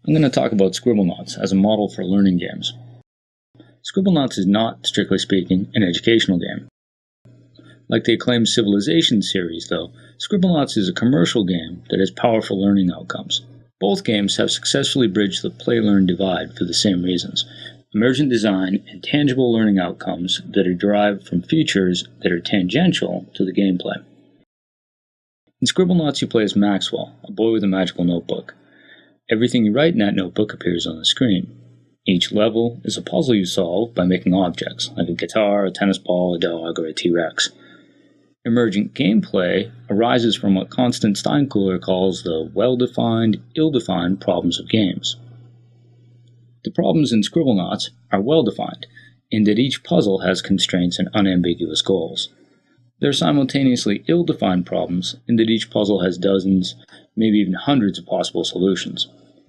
I'm going to talk about Scribblenauts as a model for learning games. Scribblenauts is not, strictly speaking, an educational game. Like the acclaimed Civilization series, though, Scribblenauts is a commercial game that has powerful learning outcomes. Both games have successfully bridged the play-learn divide for the same reasons: emergent design and tangible learning outcomes that are derived from features that are tangential to the gameplay. In Scribblenauts, you play as Maxwell, a boy with a magical notebook. Everything you write in that notebook appears on the screen. Each level is a puzzle you solve by making objects, like a guitar, a tennis ball, a dog, or a T-Rex. Emergent gameplay arises from what Constance Steinkuhler calls the well-defined, ill-defined problems of games. The problems in Scribblenauts are well-defined, in that each puzzle has constraints and unambiguous goals. They're simultaneously ill-defined problems, in that each puzzle has dozens, maybe even hundreds of possible solutions.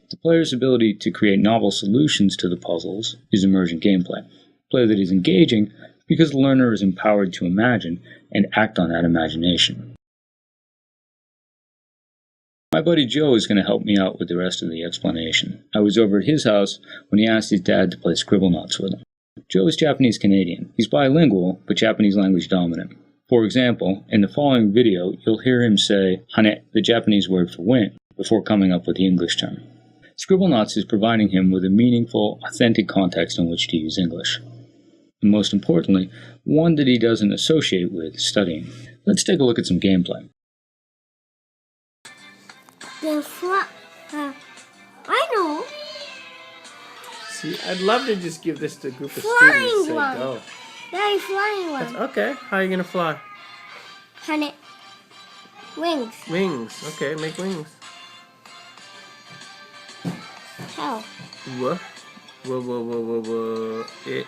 The player's ability to create novel solutions to the puzzles is emergent gameplay, play that is engaging because the learner is empowered to imagine and act on that imagination. My buddy Joe is going to help me out with the rest of the explanation. I was over at his house when he asked his dad to play Scribblenauts with him. Joe is Japanese-Canadian. He's bilingual, but Japanese language dominant. For example, in the following video, you'll hear him say "hane," the Japanese word for wing, before coming up with the English term. Scribblenauts is providing him with a meaningful, authentic context in which to use English. And most importantly, one that he doesn't associate with studying. Let's take a look at some gameplay. I know. See, I'd love to just give this to a group of Flying students and say one. go. Daddy, flying one. Okay, how are you going to fly? Honey. Wings. Wings. Okay, make wings. How? Whoa. Whoa, whoa, whoa, whoa, whoa. It.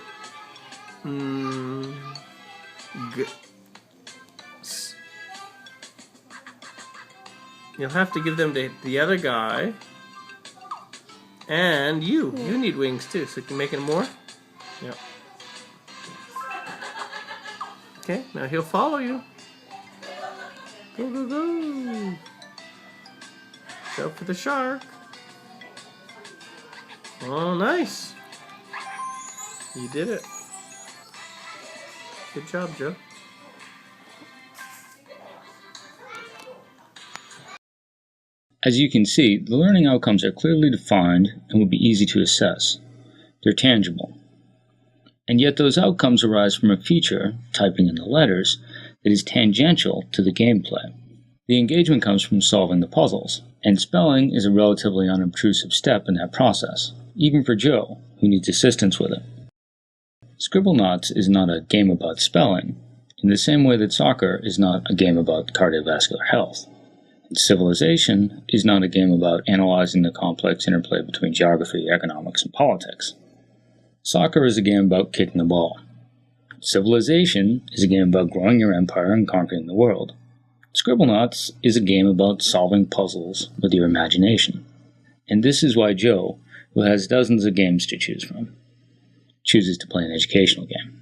You'll have to give them to the other guy. And you. You need wings too, so you can make it more? Yep. Okay, now he'll follow you. Go, go, go. Go for the shark. Oh, nice. You did it. Good job, Joe. As you can see, the learning outcomes are clearly defined and will be easy to assess. They're tangible. And yet those outcomes arise from a feature, typing in the letters, that is tangential to the gameplay. The engagement comes from solving the puzzles, and spelling is a relatively unobtrusive step in that process, even for Joe, who needs assistance with it. Scribblenauts is not a game about spelling, in the same way that soccer is not a game about cardiovascular health. And Civilization is not a game about analyzing the complex interplay between geography, economics, and politics. Soccer is a game about kicking the ball. Civilization is a game about growing your empire and conquering the world. Scribblenauts is a game about solving puzzles with your imagination. And this is why Joe, who has dozens of games to choose from, chooses to play an educational game.